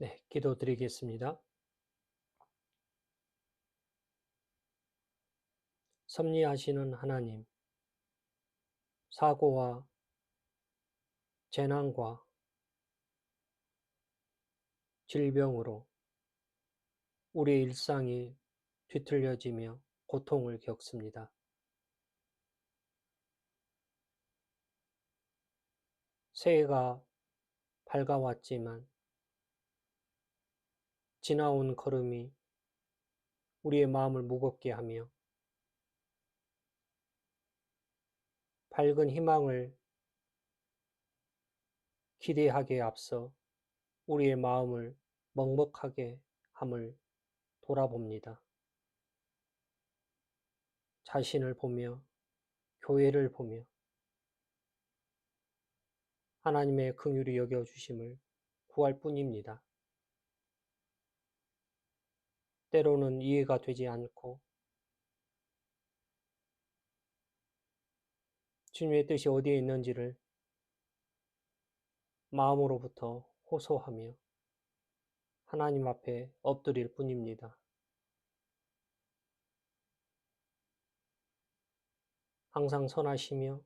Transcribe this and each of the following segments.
네, 기도드리겠습니다. 섭리하시는 하나님, 사고와 재난과 질병으로 우리의 일상이 뒤틀려지며 고통을 겪습니다. 새해가 밝아왔지만 지나온 걸음이 우리의 마음을 무겁게 하며 밝은 희망을 기대하기에 앞서 우리의 마음을 먹먹하게 함을 돌아봅니다. 자신을 보며 교회를 보며 하나님의 긍휼히 여겨주심을 구할 뿐입니다. 때로는 이해가 되지 않고 주님의 뜻이 어디에 있는지를 마음으로부터 호소하며 하나님 앞에 엎드릴 뿐입니다. 항상 선하시며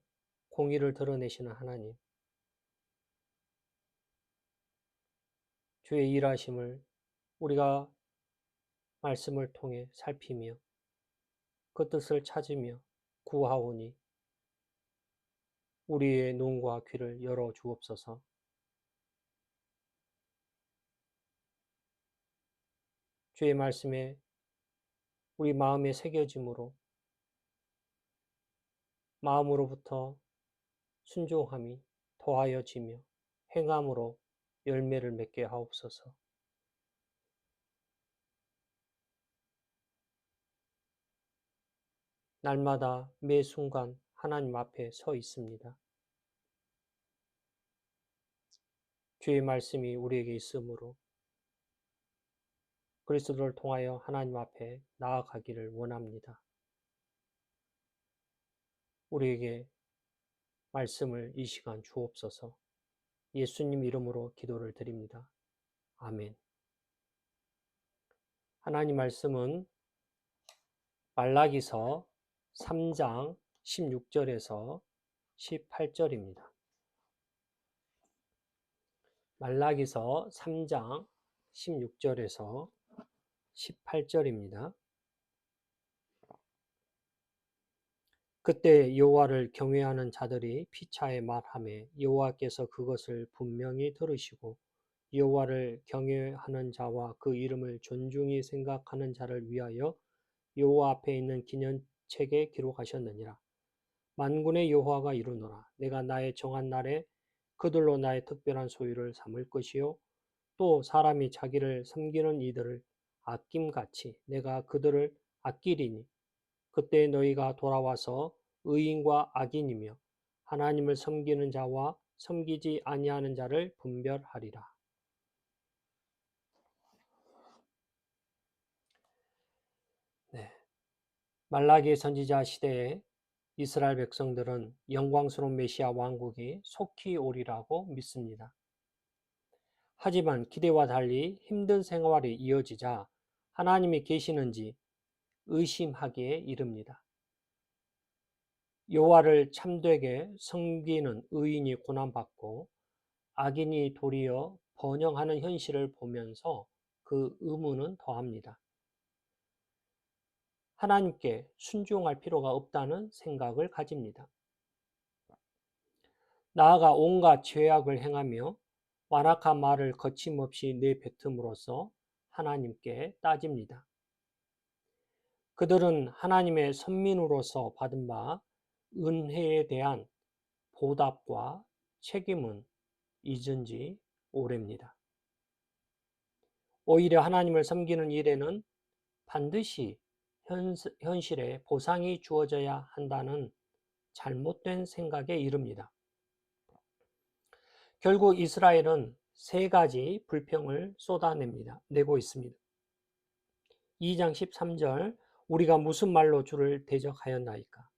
공의를 드러내시는 하나님, 주의 일하심을 우리가 말씀을 통해 살피며 그 뜻을 찾으며 구하오니 우리의 눈과 귀를 열어 주옵소서. 주의 말씀에 우리 마음에 새겨짐으로 마음으로부터 순종함이 더하여지며 행함으로 열매를 맺게 하옵소서. 날마다 매 순간 하나님 앞에 서 있습니다. 주의 말씀이 우리에게 있으므로 그리스도를 통하여 하나님 앞에 나아가기를 원합니다. 우리에게 말씀을 이 시간 주옵소서. 예수님 이름으로 기도를 드립니다. 아멘. 하나님 말씀은 말라기서 3장 16절에서 18절입니다. 말라기서 3장 16절에서 18절입니다. 그때 여호와를 경외하는 자들이 피차에 말하매 여호와께서 그것을 분명히 들으시고 여호와를 경외하는 자와 그 이름을 존중히 생각하는 자를 위하여 여호와 앞에 있는 기념책에 기록하셨느니라. 만군의 여호와가 이르노라. 내가 나의 정한 날에 그들로 나의 특별한 소유를 삼을 것이요 또 사람이 자기를 섬기는 이들을 아낌같이 내가 그들을 아끼리니 그때 너희가 돌아와서 의인과 악인이며 하나님을 섬기는 자와 섬기지 아니하는 자를 분별하리라. 네. 말라기 선지자 시대에 이스라엘 백성들은 영광스러운 메시아 왕국이 속히 오리라고 믿습니다. 하지만 기대와 달리 힘든 생활이 이어지자 하나님이 계시는지 의심하기에 이릅니다. 여호와를 참되게 섬기는 의인이 고난받고 악인이 도리어 번영하는 현실을 보면서 그 의문은 더합니다. 하나님께 순종할 필요가 없다는 생각을 가집니다. 나아가 온갖 죄악을 행하며 완악한 말을 거침없이 내뱉음으로써 하나님께 따집니다. 그들은 하나님의 선민으로서 받은 바 은혜에 대한 보답과 책임은 잊은 지 오래입니다. 오히려 하나님을 섬기는 일에는 반드시 현실에 보상이 주어져야 한다는 잘못된 생각에 이릅니다. 결국 이스라엘은 세 가지 불평을 내고 있습니다. 2장 13절 우리가 무슨 말로 주를 대적하였나이까.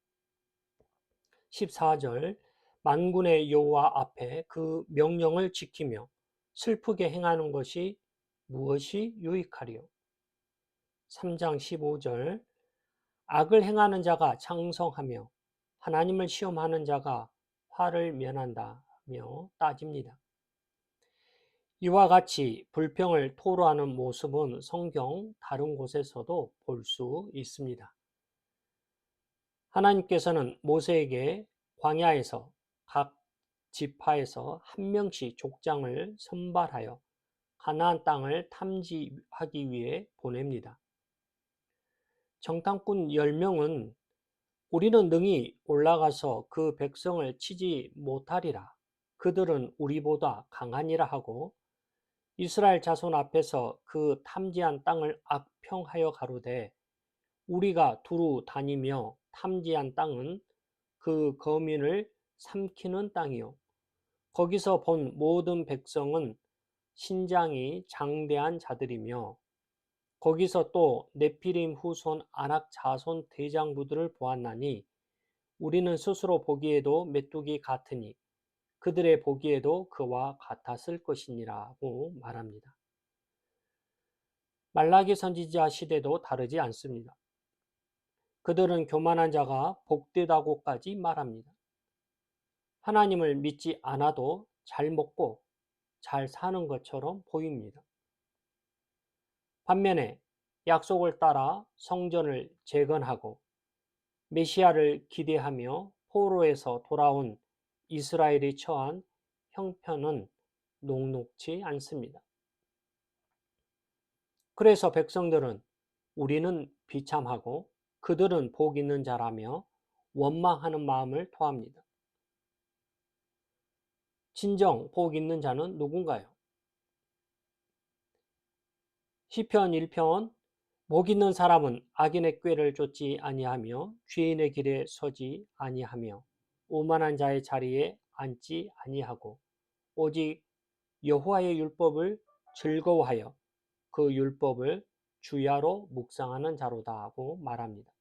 14절 만군의 여호와 앞에 그 명령을 지키며 슬프게 행하는 것이 무엇이 유익하리요? 3장 15절 악을 행하는 자가 창성하며 하나님을 시험하는 자가 화를 면한다며 따집니다. 이와 같이 불평을 토로하는 모습은 성경 다른 곳에서도 볼 수 있습니다. 하나님께서는 모세에게 광야에서 각 지파에서 한 명씩 족장을 선발하여 가나안 땅을 탐지하기 위해 보냅니다. 정탐꾼 10명은 우리는 능히 올라가서 그 백성을 치지 못하리라. 그들은 우리보다 강하니라 하고 이스라엘 자손 앞에서 그 탐지한 땅을 악평하여 가로되 우리가 두루 다니며 탐지한 땅은 그 거민을 삼키는 땅이요 거기서 본 모든 백성은 신장이 장대한 자들이며 거기서 또 네피림 후손 아낙 자손 대장부들을 보았나니 우리는 스스로 보기에도 메뚜기 같으니 그들의 보기에도 그와 같았을 것이니라고 말합니다. 말라기 선지자 시대도 다르지 않습니다. 그들은 교만한 자가 복되다고까지 말합니다. 하나님을 믿지 않아도 잘 먹고 잘 사는 것처럼 보입니다. 반면에 약속을 따라 성전을 재건하고 메시아를 기대하며 포로에서 돌아온 이스라엘이 처한 형편은 녹록지 않습니다. 그래서 백성들은 우리는 비참하고 그들은 복 있는 자라며 원망하는 마음을 토합니다. 진정 복 있는 자는 누군가요? 시편 1편 복 있는 사람은 악인의 꾀를 쫓지 아니하며 죄인의 길에 서지 아니하며 오만한 자의 자리에 앉지 아니하고 오직 여호와의 율법을 즐거워하여 그 율법을 주야로 묵상하는 자로다고 말합니다.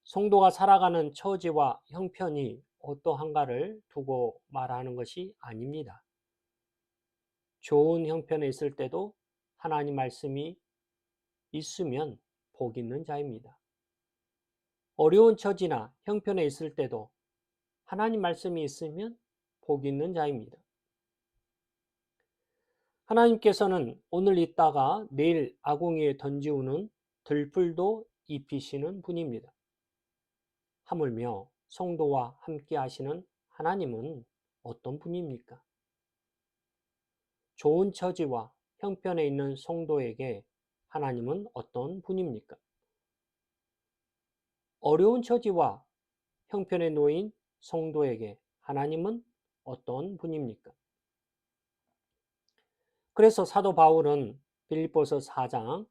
성도가 살아가는 처지와 형편이 어떠한가를 두고 말하는 것이 아닙니다. 좋은 형편에 있을 때도 하나님 말씀이 있으면 복 있는 자입니다. 어려운 처지나 형편에 있을 때도 하나님 말씀이 있으면 복 있는 자입니다. 하나님께서는 오늘 있다가 내일 아궁이에 던지우는 들풀도 입히시는 분입니다. 하물며 성도와 함께 하시는 하나님은 어떤 분입니까? 좋은 처지와 형편에 있는 성도에게 하나님은 어떤 분입니까? 어려운 처지와 형편에 놓인 성도에게 하나님은 어떤 분입니까? 그래서 사도 바울은 빌립보서 4장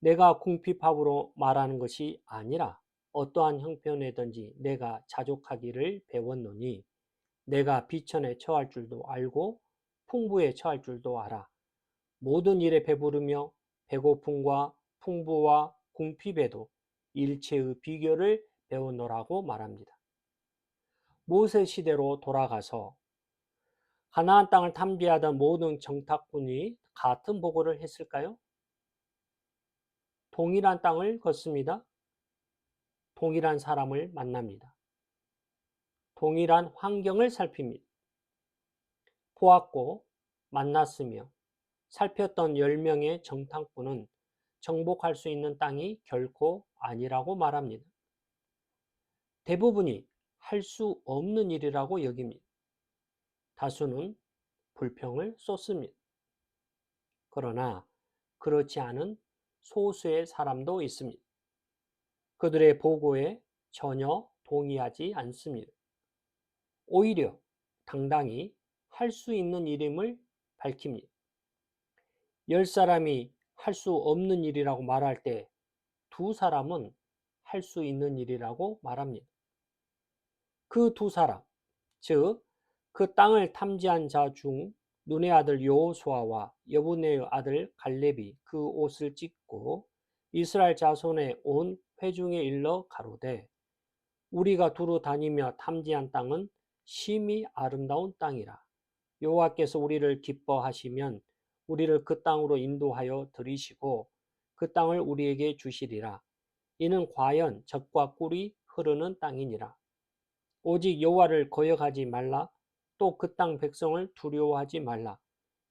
내가 궁핍함으로 말하는 것이 아니라 어떠한 형편에든지 내가 자족하기를 배웠노니 내가 비천에 처할 줄도 알고 풍부에 처할 줄도 알아. 모든 일에 배부르며 배고픔과 풍부와 궁핍에도 일체의 비결을 배웠노라고 말합니다. 모세 시대로 돌아가서 가나안 땅을 탐지하던 모든 정탐꾼이 같은 보고를 했을까요? 동일한 땅을 걷습니다. 동일한 사람을 만납니다. 동일한 환경을 살핍니다. 보았고 만났으며 살폈던 10명의 정탐꾼은 정복할 수 있는 땅이 결코 아니라고 말합니다. 대부분이 할 수 없는 일이라고 여깁니다. 다수는 불평을 쏟습니다. 그러나 그렇지 않은 소수의 사람도 있습니다. 그들의 보고에 전혀 동의하지 않습니다. 오히려 당당히 할 수 있는 일임을 밝힙니다. 10사람이 할 수 없는 일이라고 말할 때 2사람은 할 수 있는 일이라고 말합니다. 그 2사람, 즉 그 땅을 탐지한 자 중 눈의 아들 여호수아와 여분의 아들 갈렙이 그 옷을 찢고 이스라엘 자손의 온 회중에 일러 가로되 우리가 두루 다니며 탐지한 땅은 심히 아름다운 땅이라 여호와께서 우리를 기뻐하시면 우리를 그 땅으로 인도하여 들이시고 그 땅을 우리에게 주시리라. 이는 과연 젖과 꿀이 흐르는 땅이니라. 오직 여호와를 거역하지 말라. 또 그 땅 백성을 두려워하지 말라.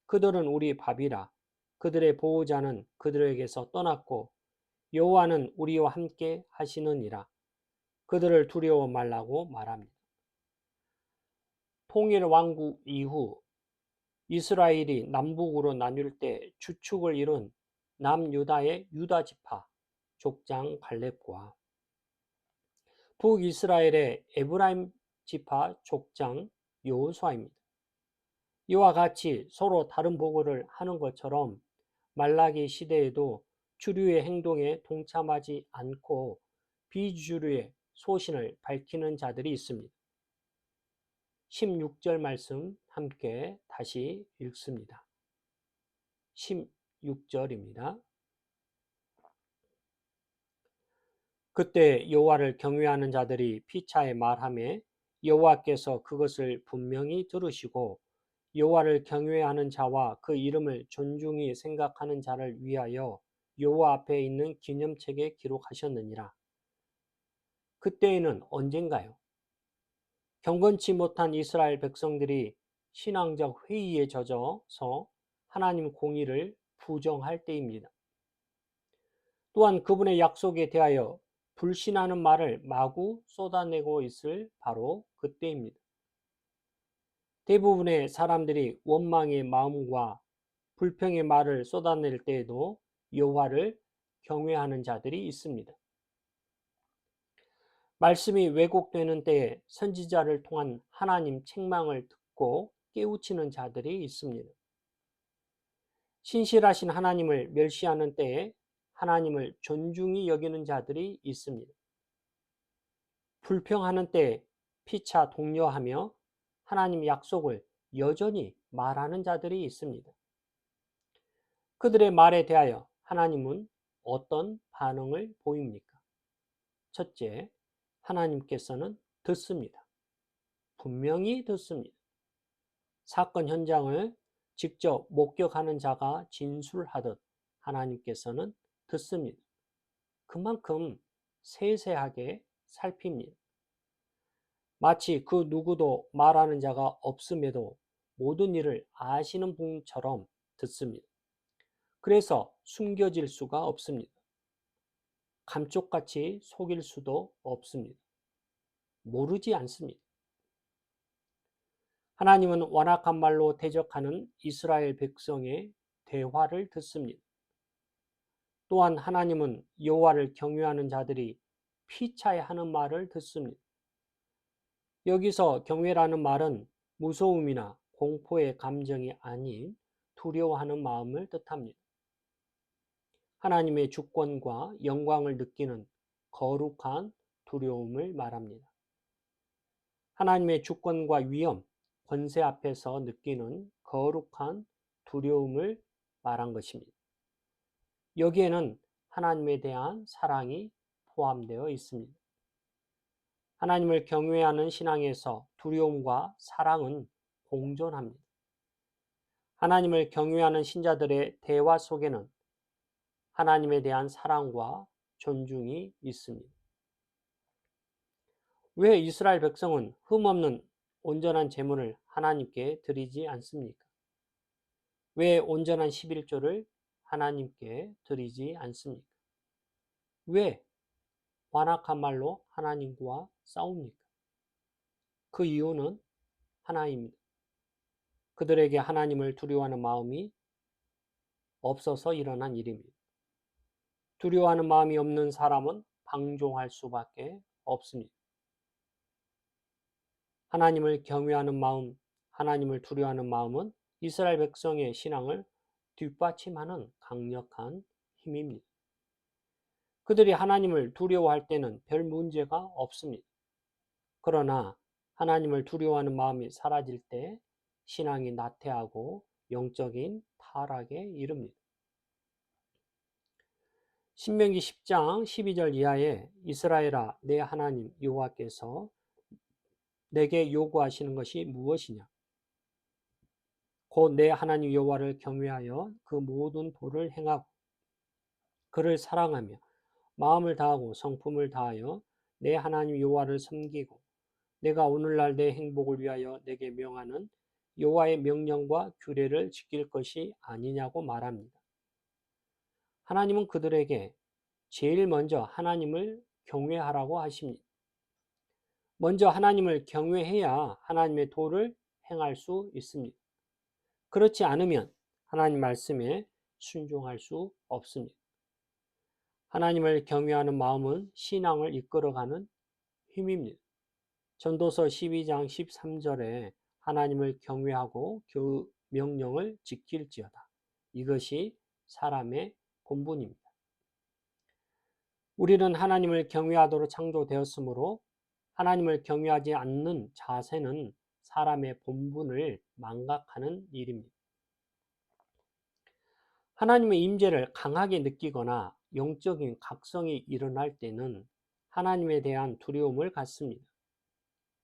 그들은 우리 밥이라. 그들의 보호자는 그들에게서 떠났고 여호와는 우리와 함께 하시느니라. 그들을 두려워 말라고 말합니다. 통일 왕국 이후 이스라엘이 남북으로 나뉠 때 주축을 이룬 남유다의 유다 지파 족장 갈렙과 북이스라엘의 에브라임 지파 족장 여호수아입니다. 이와 같이 서로 다른 보고를 하는 것처럼 말라기 시대에도 주류의 행동에 동참하지 않고 비주류의 소신을 밝히는 자들이 있습니다. 16절 말씀 함께 다시 읽습니다. 16절입니다. 그때 여호와를 경외하는 자들이 피차에 말하매 여호와께서 그것을 분명히 들으시고 여호와를 경외하는 자와 그 이름을 존중히 생각하는 자를 위하여 여호와 앞에 있는 기념책에 기록하셨느니라. 그때에는 언젠가요? 경건치 못한 이스라엘 백성들이 신앙적 회의에 젖어서 하나님 공의를 부정할 때입니다. 또한 그분의 약속에 대하여 불신하는 말을 마구 쏟아내고 있을 바로 그때입니다. 대부분의 사람들이 원망의 마음과 불평의 말을 쏟아낼 때에도 여호와를 경외하는 자들이 있습니다. 말씀이 왜곡되는 때에 선지자를 통한 하나님 책망을 듣고 깨우치는 자들이 있습니다. 신실하신 하나님을 멸시하는 때에 하나님을 존중히 여기는 자들이 있습니다. 불평하는 때에 피차 독려하며 하나님 약속을 여전히 말하는 자들이 있습니다. 그들의 말에 대하여 하나님은 어떤 반응을 보입니까? 첫째, 하나님께서는 듣습니다. 분명히 듣습니다. 사건 현장을 직접 목격하는 자가 진술하듯 하나님께서는 듣습니다. 그만큼 세세하게 살핍니다. 마치 그 누구도 말하는 자가 없음에도 모든 일을 아시는 분처럼 듣습니다. 그래서 숨겨질 수가 없습니다. 감쪽같이 속일 수도 없습니다. 모르지 않습니다. 하나님은 완악한 말로 대적하는 이스라엘 백성의 대화를 듣습니다. 또한 하나님은 여호와를 경외하는 자들이 피차에 하는 말을 듣습니다. 여기서 경외라는 말은 무서움이나 공포의 감정이 아닌 두려워하는 마음을 뜻합니다. 하나님의 주권과 영광을 느끼는 거룩한 두려움을 말합니다. 하나님의 주권과 위엄, 권세 앞에서 느끼는 거룩한 두려움을 말한 것입니다. 여기에는 하나님에 대한 사랑이 포함되어 있습니다. 하나님을 경외하는 신앙에서 두려움과 사랑은 공존합니다. 하나님을 경외하는 신자들의 대화 속에는 하나님에 대한 사랑과 존중이 있습니다. 왜 이스라엘 백성은 흠없는 온전한 제물을 하나님께 드리지 않습니까? 왜 온전한 11조를 하나님께 드리지 않습니까? 왜 완악한 말로 하나님과 싸웁니까? 그 이유는 하나입니다. 그들에게 하나님을 두려워하는 마음이 없어서 일어난 일입니다. 두려워하는 마음이 없는 사람은 방종할 수밖에 없습니다. 하나님을 경외하는 마음, 하나님을 두려워하는 마음은 이스라엘 백성의 신앙을 뒷받침하는 강력한 힘입니다. 그들이 하나님을 두려워할 때는 별 문제가 없습니다. 그러나 하나님을 두려워하는 마음이 사라질 때 신앙이 나태하고 영적인 타락에 이릅니다. 신명기 10장 12절 이하에 이스라엘아 내 하나님 여호와께서 내게 요구하시는 것이 무엇이냐? 곧 내 하나님 여호와를 경외하여 그 모든 도를 행하고 그를 사랑하며 마음을 다하고 성품을 다하여 내 하나님 여호와를 섬기고 내가 오늘날 내 행복을 위하여 내게 명하는 여호와의 명령과 규례를 지킬 것이 아니냐고 말합니다. 하나님은 그들에게 제일 먼저 하나님을 경외하라고 하십니다. 먼저 하나님을 경외해야 하나님의 도를 행할 수 있습니다. 그렇지 않으면 하나님 말씀에 순종할 수 없습니다. 하나님을 경외하는 마음은 신앙을 이끌어가는 힘입니다. 전도서 12장 13절에 하나님을 경외하고 그 명령을 지킬지어다. 이것이 사람의 본분입니다. 우리는 하나님을 경외하도록 창조되었으므로 하나님을 경외하지 않는 자세는 사람의 본분을 망각하는 일입니다. 하나님의 임재를 강하게 느끼거나 영적인 각성이 일어날 때는 하나님에 대한 두려움을 갖습니다.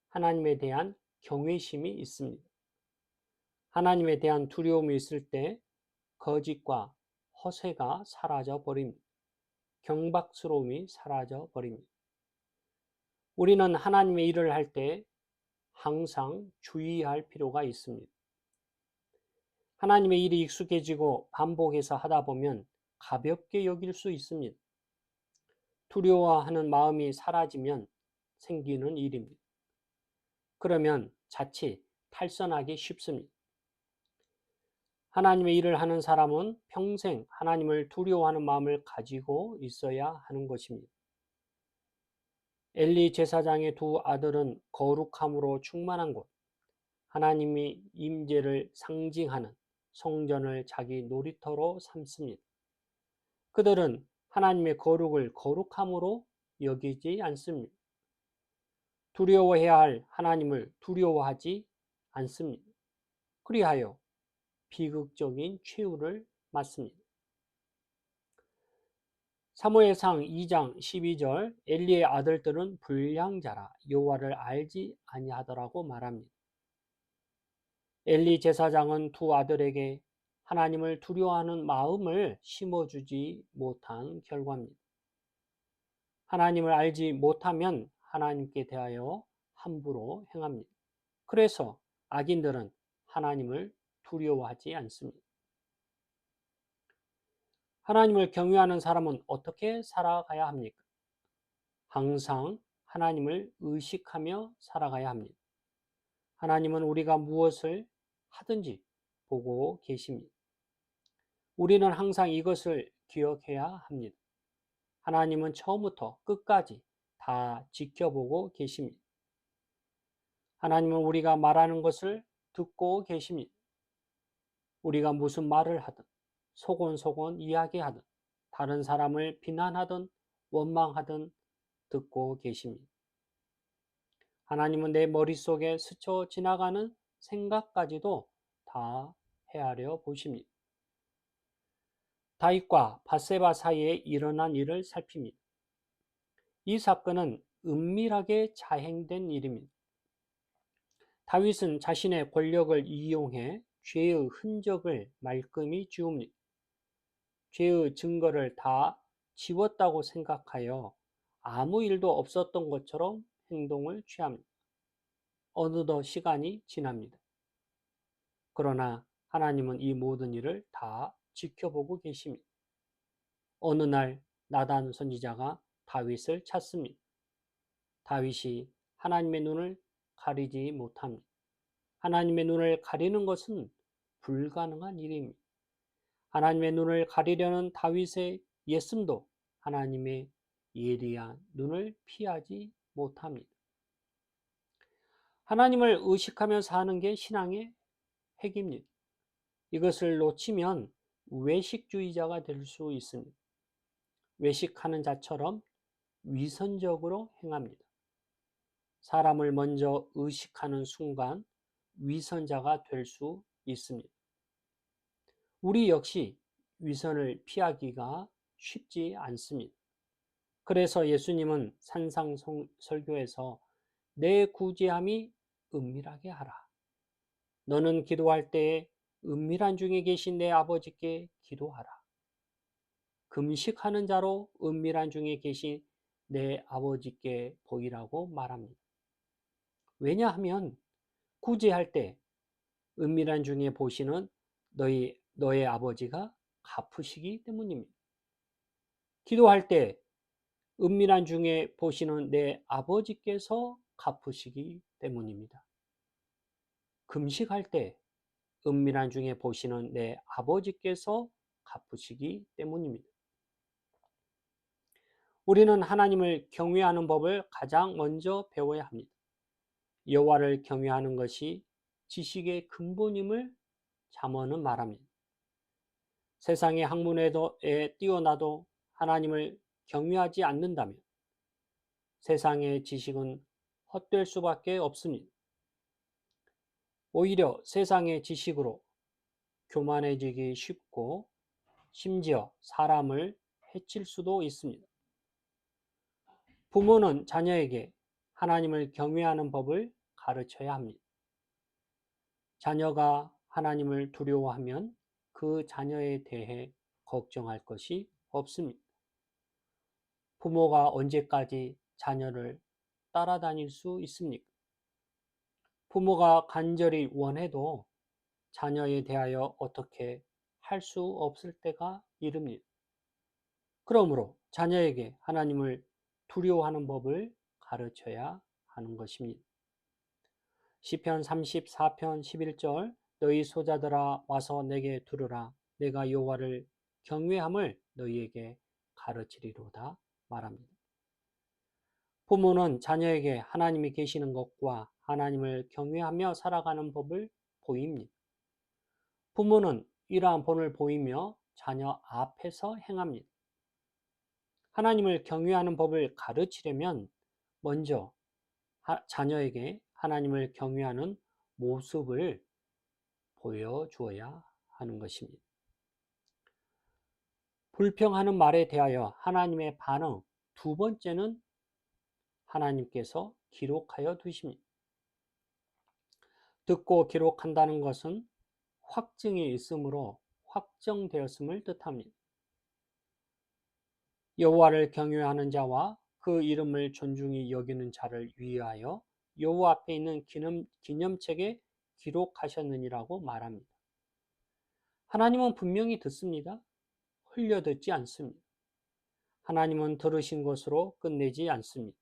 하나님에 대한 경외심이 있습니다. 하나님에 대한 두려움이 있을 때 거짓과 허세가 사라져 버립니다. 경박스러움이 사라져 버립니다. 우리는 하나님의 일을 할 때 항상 주의할 필요가 있습니다. 하나님의 일이 익숙해지고 반복해서 하다 보면 가볍게 여길 수 있습니다. 두려워하는 마음이 사라지면 생기는 일입니다. 그러면 자칫 탈선하기 쉽습니다. 하나님의 일을 하는 사람은 평생 하나님을 두려워하는 마음을 가지고 있어야 하는 것입니다. 엘리 제사장의 두 아들은 거룩함으로 충만한 곳, 하나님의 임재를 상징하는 성전을 자기 놀이터로 삼습니다. 그들은 하나님의 거룩을 거룩함으로 여기지 않습니다. 두려워해야 할 하나님을 두려워하지 않습니다. 그리하여 비극적인 최후를 맞습니다. 사무엘상 2장 12절 엘리의 아들들은 불량자라 여호와를 알지 아니하더라고 말합니다. 엘리 제사장은 두 아들에게 하나님을 두려워하는 마음을 심어주지 못한 결과입니다. 하나님을 알지 못하면 하나님께 대하여 함부로 행합니다. 그래서 악인들은 하나님을 두려워하지 않습니다. 하나님을 경외하는 사람은 어떻게 살아가야 합니까? 항상 하나님을 의식하며 살아가야 합니다. 하나님은 우리가 무엇을 하든지 보고 계십니다. 우리는 항상 이것을 기억해야 합니다. 하나님은 처음부터 끝까지 다 지켜보고 계십니다. 하나님은 우리가 말하는 것을 듣고 계십니다. 우리가 무슨 말을 하든 소곤소곤 이야기하든 다른 사람을 비난하든 원망하든 듣고 계십니다. 하나님은 내 머릿속에 스쳐 지나가는 생각까지도 다 헤아려 보십니다. 다윗과 밧세바 사이에 일어난 일을 살핍니다. 이 사건은 은밀하게 자행된 일입니다. 다윗은 자신의 권력을 이용해 죄의 흔적을 말끔히 지웁니다. 죄의 증거를 다 지웠다고 생각하여 아무 일도 없었던 것처럼 행동을 취합니다. 어느덧 시간이 지납니다. 그러나 하나님은 이 모든 일을 다 지켜보고 계십니다. 어느 날 나단 선지자가 다윗을 찾습니다. 다윗이 하나님의 눈을 가리지 못합니다. 하나님의 눈을 가리는 것은 불가능한 일입니다. 하나님의 눈을 가리려는 다윗의 예씀도 하나님의 예리한 눈을 피하지 못합니다. 하나님을 의식하며 사는 게 신앙의 핵입니다. 이것을 놓치면 외식주의자가 될 수 있습니다. 외식하는 자처럼 위선적으로 행합니다. 사람을 먼저 의식하는 순간 위선자가 될 수 있습니다. 우리 역시 위선을 피하기가 쉽지 않습니다. 그래서 예수님은 산상설교에서 내 구제함이 은밀하게 하라. 너는 기도할 때에 은밀한 중에 계신 내 아버지께 기도하라. 금식하는 자로 은밀한 중에 계신 내 아버지께 보이라고 말합니다. 왜냐하면 구제할 때 은밀한 중에 보시는 너의 아버지가 갚으시기 때문입니다. 기도할 때 은밀한 중에 보시는 내 아버지께서 갚으시기 때문입니다. 금식할 때 은밀한 중에 보시는 내 아버지께서 갚으시기 때문입니다. 우리는 하나님을 경외하는 법을 가장 먼저 배워야 합니다. 여호와를 경외하는 것이 지식의 근본임을 잠언은 말합니다. 세상의 학문에 뛰어나도 하나님을 경외하지 않는다면 세상의 지식은 헛될 수밖에 없습니다. 오히려 세상의 지식으로 교만해지기 쉽고 심지어 사람을 해칠 수도 있습니다. 부모는 자녀에게 하나님을 경외하는 법을 가르쳐야 합니다. 자녀가 하나님을 두려워하면 그 자녀에 대해 걱정할 것이 없습니다. 부모가 언제까지 자녀를 따라다닐 수 있습니까? 부모가 간절히 원해도 자녀에 대하여 어떻게 할 수 없을 때가 이릅니다. 그러므로 자녀에게 하나님을 두려워하는 법을 가르쳐야 하는 것입니다. 시편 34편 11절 너희 소자들아 와서 내게 들으라 내가 여호와를 경외함을 너희에게 가르치리로다 말합니다. 부모는 자녀에게 하나님이 계시는 것과 하나님을 경외하며 살아가는 법을 보입니다. 부모는 이러한 본을 보이며 자녀 앞에서 행합니다. 하나님을 경외하는 법을 가르치려면 먼저 자녀에게 하나님을 경외하는 모습을 보여주어야 하는 것입니다. 불평하는 말에 대하여 하나님의 반응 두 번째는 하나님께서 기록하여 두십니다. 듣고 기록한다는 것은 확증이 있으므로 확정되었음을 뜻합니다. 여호와를 경외하는 자와 그 이름을 존중히 여기는 자를 위하여 여호와 앞에 있는 기념책에 기록하셨느니라고 말합니다. 하나님은 분명히 듣습니다. 흘려듣지 않습니다. 하나님은 들으신 것으로 끝내지 않습니다.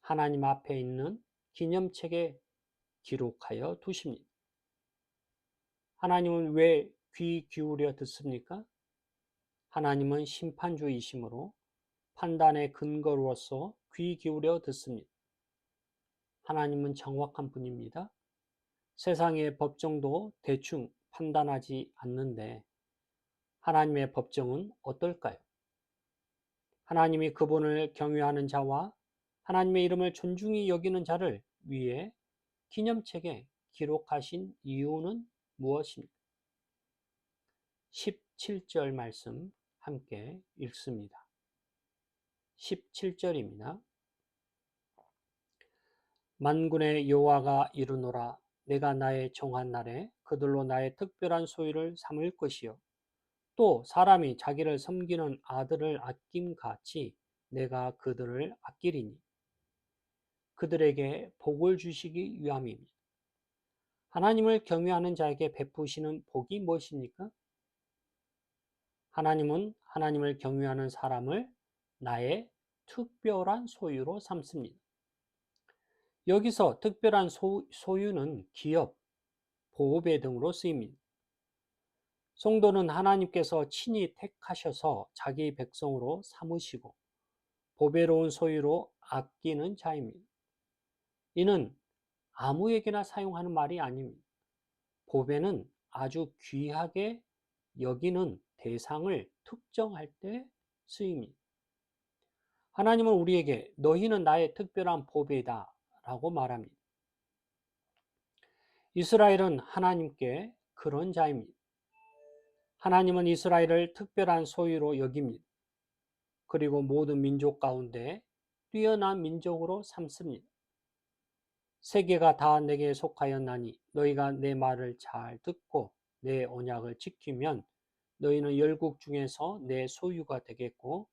하나님 앞에 있는 기념책에 기록하여 두십니다. 하나님은 왜 귀 기울여 듣습니까? 하나님은 심판주이시므로 판단의 근거로서 귀 기울여 듣습니다. 하나님은 정확한 분입니다. 세상의 법정도 대충 판단하지 않는데 하나님의 법정은 어떨까요? 하나님이 그분을 경외하는 자와 하나님의 이름을 존중히 여기는 자를 위해 기념책에 기록하신 이유는 무엇입니까? 17절 말씀 함께 읽습니다. 17절입니다. 만군의 여호와가 이르노라 내가 나의 정한 날에 그들로 나의 특별한 소유를 삼을 것이요 또 사람이 자기를 섬기는 아들을 아낌같이 내가 그들을 아끼리니 그들에게 복을 주시기 위함입니다. 하나님을 경외하는 자에게 베푸시는 복이 무엇입니까? 하나님은 하나님을 경외하는 사람을 나의 특별한 소유로 삼습니다. 여기서 특별한 소유는 기업, 보호배 등으로 쓰입니다. 성도는 하나님께서 친히 택하셔서 자기 백성으로 삼으시고 보배로운 소유로 아끼는 자입니다. 이는 아무에게나 사용하는 말이 아닙니다. 보배는 아주 귀하게 여기는 대상을 특정할 때 쓰입니다. 하나님은 우리에게 너희는 나의 특별한 보배다 라고 말합니다. 이스라엘은 하나님께 그런 자입니다. 하나님은 이스라엘을 특별한 소유로 여깁니다. 그리고 모든 민족 가운데 뛰어난 민족으로 삼습니다. 세계가 다 내게 속하였나니 너희가 내 말을 잘 듣고 내 언약을 지키면 너희는 열국 중에서 내 소유가 되겠고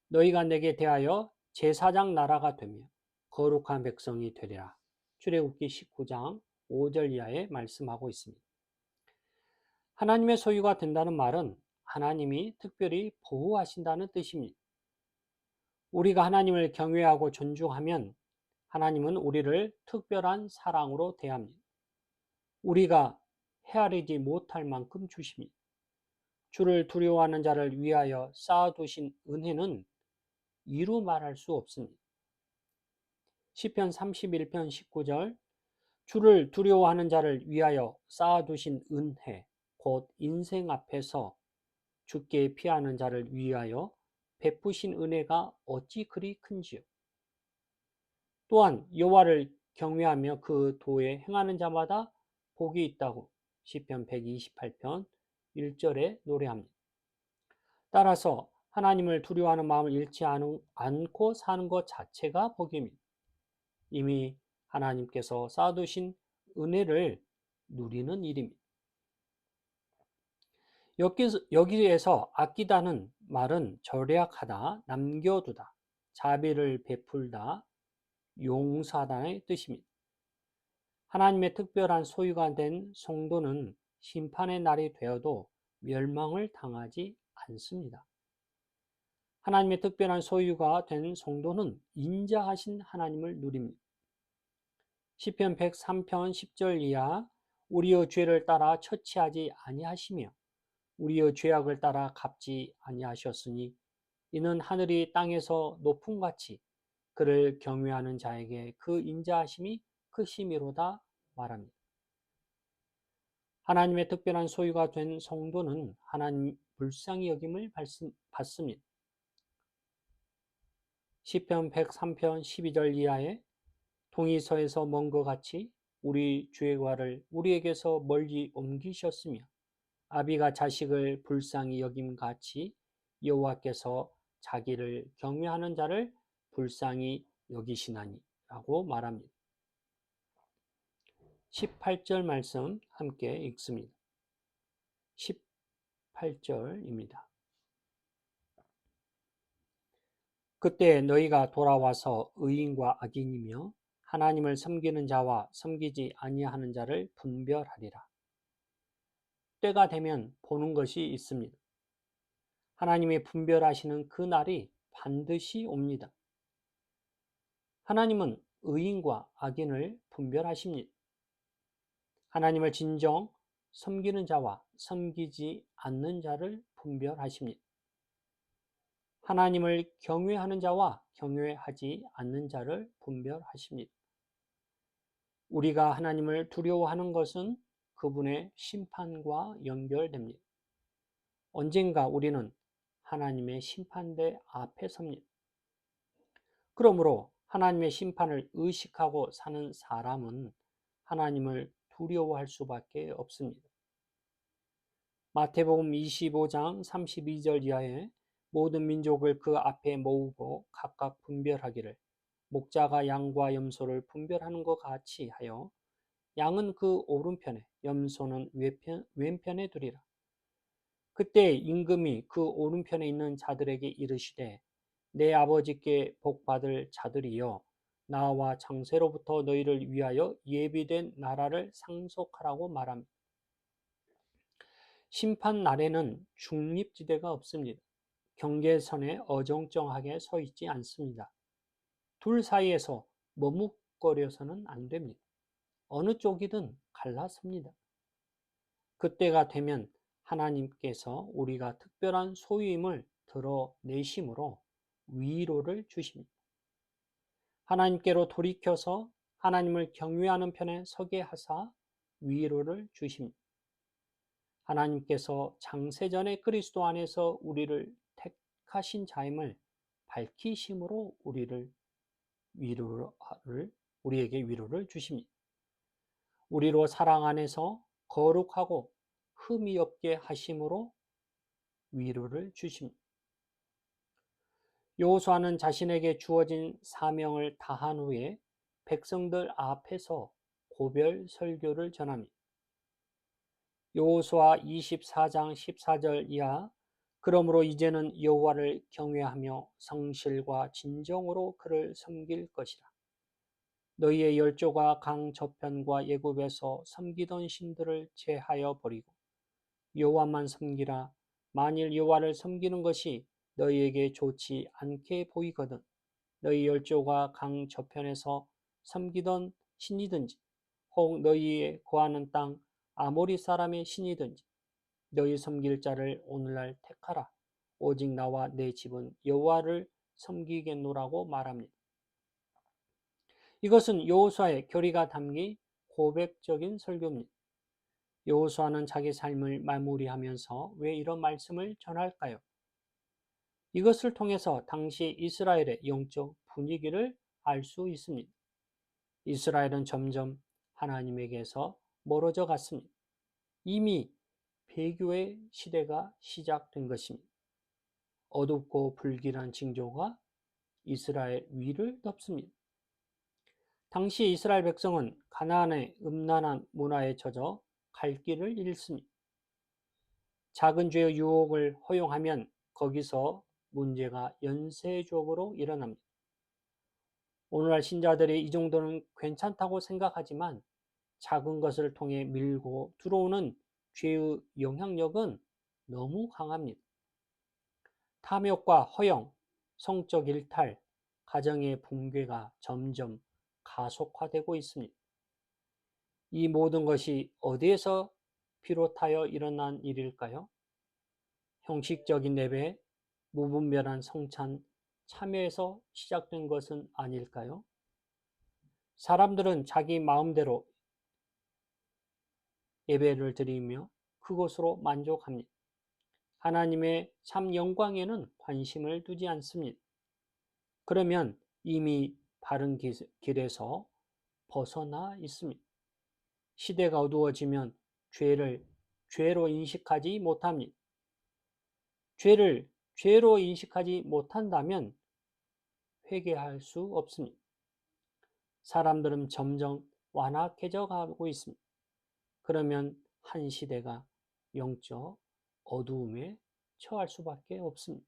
너희가 내게 대하여 제사장 나라가 되며 거룩한 백성이 되리라. 출애굽기 19장 5절 이하에 말씀하고 있습니다. 하나님의 소유가 된다는 말은 하나님이 특별히 보호하신다는 뜻입니다. 우리가 하나님을 경외하고 존중하면 하나님은 우리를 특별한 사랑으로 대합니다. 우리가 헤아리지 못할 만큼 주십니다. 주를 두려워하는 자를 위하여 쌓아두신 은혜는 이루 말할 수 없습니다. 시편 31편 19절 주를 두려워하는 자를 위하여 쌓아두신 은혜 곧 인생 앞에서 주께 피하는 자를 위하여 베푸신 은혜가 어찌 그리 큰지요. 또한 여호와를 경외하며 그 도에 행하는 자마다 복이 있다고 시편 128편 1절에 노래합니다. 따라서 하나님을 두려워하는 마음을 잃지 않고 사는 것 자체가 복입니다. 이미 하나님께서 쌓아두신 은혜를 누리는 일입니다. 여기에서 아끼다는 말은 절약하다, 남겨두다, 자비를 베풀다, 용서하다의 뜻입니다. 하나님의 특별한 소유가 된 성도는 심판의 날이 되어도 멸망을 당하지 않습니다. 하나님의 특별한 소유가 된 성도는 인자하신 하나님을 누립니다. 시편 103편 10절 이하 우리의 죄를 따라 처치하지 아니하시며 우리의 죄악을 따라 갚지 아니하셨으니 이는 하늘이 땅에서 높음같이 그를 경외하는 자에게 그 인자하심이 크심이로다 말합니다. 하나님의 특별한 소유가 된 성도는 하나님 불쌍히 여김을 받습니다. 시편 103편 12절 이하에 동이 서에서 먼 것 같이 우리 죄과를 우리에게서 멀리 옮기셨으며 아비가 자식을 불쌍히 여김 같이 여호와께서 자기를 경외하는 자를 불쌍히 여기시나니 라고 말합니다. 18절 말씀 함께 읽습니다. 18절입니다. 그때 너희가 돌아와서 의인과 악인이며 하나님을 섬기는 자와 섬기지 아니하는 자를 분별하리라. 때가 되면 보는 것이 있습니다. 하나님이 분별하시는 그 날이 반드시 옵니다. 하나님은 의인과 악인을 분별하십니다. 하나님을 진정 섬기는 자와 섬기지 않는 자를 분별하십니다. 하나님을 경외하는 자와 경외하지 않는 자를 분별하십니다. 우리가 하나님을 두려워하는 것은 그분의 심판과 연결됩니다. 언젠가 우리는 하나님의 심판대 앞에 섭니다. 그러므로 하나님의 심판을 의식하고 사는 사람은 하나님을 두려워할 수밖에 없습니다. 마태복음 25장 32절 이하에 모든 민족을 그 앞에 모으고 각각 분별하기를 목자가 양과 염소를 분별하는 것 같이 하여 양은 그 오른편에 염소는 왼편에 두리라. 그때 임금이 그 오른편에 있는 자들에게 이르시되 내 아버지께 복받을 자들이여 나와 창세로부터 너희를 위하여 예비된 나라를 상속하라고 말합니다. 심판 날에는 중립지대가 없습니다. 경계선에 어정쩡하게 서 있지 않습니다. 둘 사이에서 머뭇거려서는 안 됩니다. 어느 쪽이든 갈라섭니다. 그때가 되면 하나님께서 우리가 특별한 소유임을 드러내심으로 위로를 주십니다. 하나님께로 돌이켜서 하나님을 경외하는 편에 서게 하사 위로를 주십니다. 하나님께서 장세전에 그리스도 안에서 우리를 택하신 자임을 밝히심으로 우리에게 위로를 주십니다. 우리로 사랑 안에서 거룩하고 흠이 없게 하심으로 위로를 주십니다. 여호수아는 자신에게 주어진 사명을 다한 후에 백성들 앞에서 고별 설교를 전합니다. 여호수아 24장 14절 이하 그러므로 이제는 여호와를 경외하며 성실과 진정으로 그를 섬길 것이라. 너희의 열조가 강 저편과 예굽에서 섬기던 신들을 제하여 버리고 여호와만 섬기라. 만일 여호와를 섬기는 것이 너희에게 좋지 않게 보이거든 너희 열조가 강 저편에서 섬기던 신이든지 혹 너희의 거하는 땅 아모리 사람의 신이든지 너희 섬길 자를 오늘날 택하라. 오직 나와 내 집은 여호와를 섬기겠노라고 말합니다. 이것은 여호수아의 교리가 담긴 고백적인 설교입니다. 여호수아는 자기 삶을 마무리하면서 왜 이런 말씀을 전할까요? 이것을 통해서 당시 이스라엘의 영적 분위기를 알 수 있습니다. 이스라엘은 점점 하나님에게서 멀어져 갔습니다. 이미 배교의 시대가 시작된 것입니다. 어둡고 불길한 징조가 이스라엘 위를 덮습니다. 당시 이스라엘 백성은 가나안의 음란한 문화에 젖어 갈 길을 잃습니다. 작은 죄의 유혹을 허용하면 거기서 문제가 연쇄적으로 일어납니다. 오늘날 신자들이 이 정도는 괜찮다고 생각하지만 작은 것을 통해 밀고 들어오는 죄의 영향력은 너무 강합니다. 탐욕과 허영, 성적 일탈, 가정의 붕괴가 점점 가속화되고 있습니다. 이 모든 것이 어디에서 비롯하여 일어난 일일까요? 형식적인 예배, 무분별한 성찬, 참여에서 시작된 것은 아닐까요? 사람들은 자기 마음대로 예배를 드리며 그것으로 만족합니다. 하나님의 참 영광에는 관심을 두지 않습니다. 그러면 이미 바른 길에서 벗어나 있습니다. 시대가 어두워지면 죄를 죄로 인식하지 못합니다. 죄를 죄로 인식하지 못한다면 회개할 수 없습니다. 사람들은 점점 완악해져 가고 있습니다. 그러면 한 시대가 영적 어두움에 처할 수밖에 없습니다.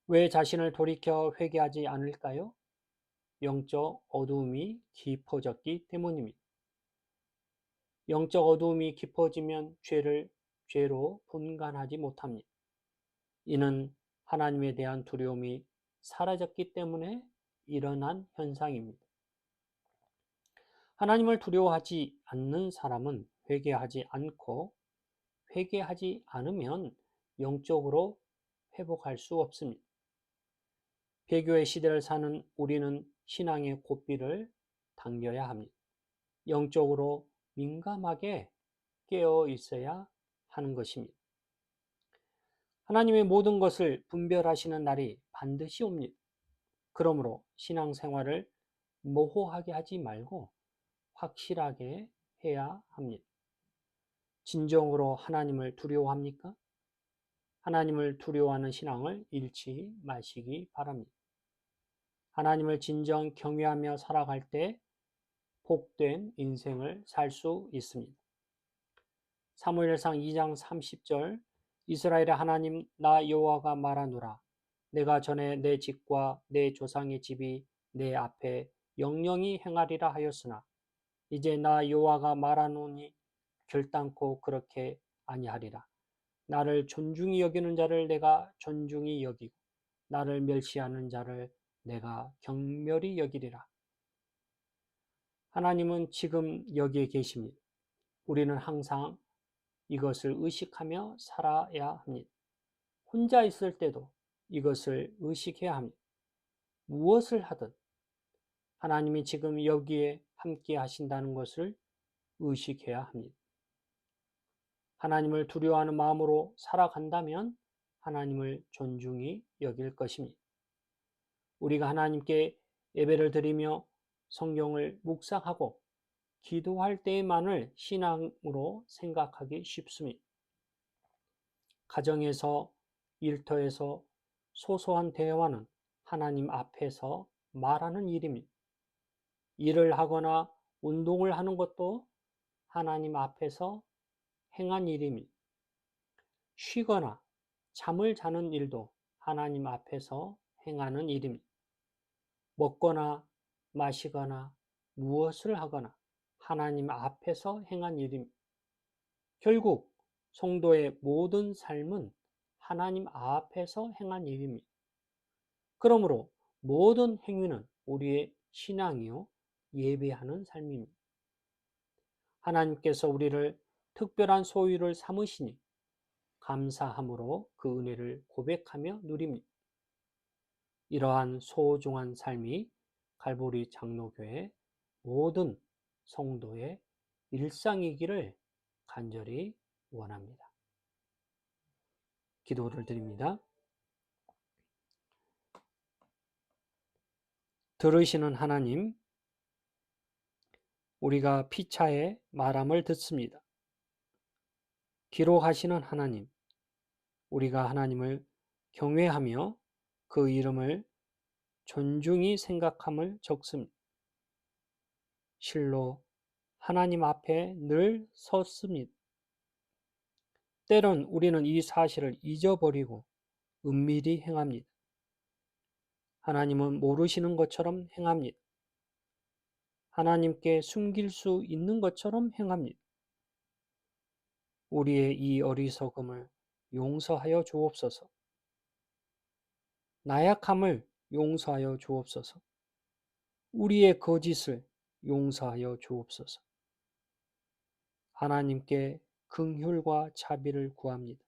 왜 자신을 돌이켜 회개하지 않을까요? 영적 어두움이 깊어졌기 때문입니다. 영적 어두움이 깊어지면 죄로 분간하지 못합니다. 이는 하나님에 대한 두려움이 사라졌기 때문에 일어난 현상입니다. 하나님을 두려워하지 않는 사람은 회개하지 않고 회개하지 않으면 영적으로 회복할 수 없습니다. 배교의 시대를 사는 우리는 신앙의 고삐를 당겨야 합니다. 영적으로 민감하게 깨어 있어야 하는 것입니다. 하나님의 모든 것을 분별하시는 날이 반드시 옵니다. 그러므로 신앙생활을 모호하게 하지 말고 확실하게 해야 합니다. 진정으로 하나님을 두려워합니까? 하나님을 두려워하는 신앙을 잃지 마시기 바랍니다. 하나님을 진정 경외하며 살아갈 때 복된 인생을 살 수 있습니다. 사무엘상 2장 30절 이스라엘의 하나님 나 여호와가 말하노라 내가 전에 내 집과 내 조상의 집이 내 앞에 영영히 행하리라 하였으나 이제 나 여호와가 말하노니 결단코 그렇게 아니하리라. 나를 존중히 여기는 자를 내가 존중히 여기고 나를 멸시하는 자를 내가 경멸히 여기리라. 하나님은 지금 여기에 계십니다. 우리는 항상 이것을 의식하며 살아야 합니다. 혼자 있을 때도 이것을 의식해야 합니다. 무엇을 하든 하나님이 지금 여기에 함께 하신다는 것을 의식해야 합니다. 하나님을 두려워하는 마음으로 살아간다면 하나님을 존중히 여길 것입니다. 우리가 하나님께 예배를 드리며 성경을 묵상하고 기도할 때만을 신앙으로 생각하기 쉽습니다. 가정에서, 일터에서 소소한 대화는 하나님 앞에서 말하는 일입니다. 일을 하거나 운동을 하는 것도 하나님 앞에서 행한 일입니다. 쉬거나 잠을 자는 일도 하나님 앞에서 행하는 일입니다. 먹거나 마시거나 무엇을 하거나 하나님 앞에서 행한 일입니다. 결국 성도의 모든 삶은 하나님 앞에서 행한 일입니다. 그러므로 모든 행위는 우리의 신앙이요 예배하는 삶입니다. 하나님께서 우리를 특별한 소유를 삼으시니 감사함으로 그 은혜를 고백하며 누립니다. 이러한 소중한 삶이 갈보리 장로교회 모든 성도의 일상이기를 간절히 원합니다. 기도를 드립니다. 들으시는 하나님, 우리가 피차의 말함을 듣습니다. 기록하시는 하나님, 우리가 하나님을 경외하며 그 이름을 존중히 생각함을 적습니다. 실로 하나님 앞에 늘 섰습니다. 때론 우리는 이 사실을 잊어버리고 은밀히 행합니다. 하나님은 모르시는 것처럼 행합니다. 하나님께 숨길 수 있는 것처럼 행합니다. 우리의 이 어리석음을 용서하여 주옵소서. 나약함을 용서하여 주옵소서. 우리의 거짓을 용서하여 주옵소서. 하나님께 긍휼과 자비를 구합니다.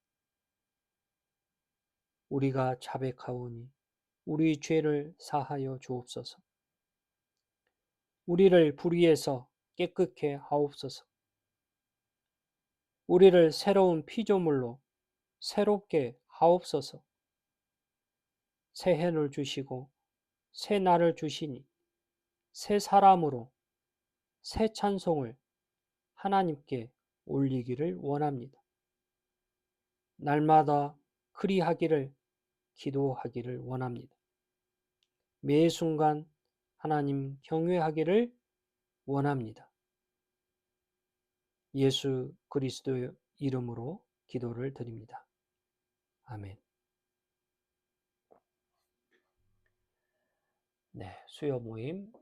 우리가 자백하오니 우리 죄를 사하여 주옵소서. 우리를 불의에서 깨끗게 하옵소서. 우리를 새로운 피조물로 새롭게 하옵소서. 새 해를 주시고 새 날을 주시니 새 사람으로 새 찬송을 하나님께 올리기를 원합니다. 날마다 그리하기를 기도하기를 원합니다. 매 순간 하나님 경외하기를 원합니다. 예수 그리스도의 이름으로 기도를 드립니다. 아멘. 네, 수요 모임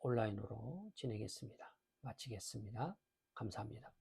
온라인으로 진행했습니다. 마치겠습니다. 감사합니다.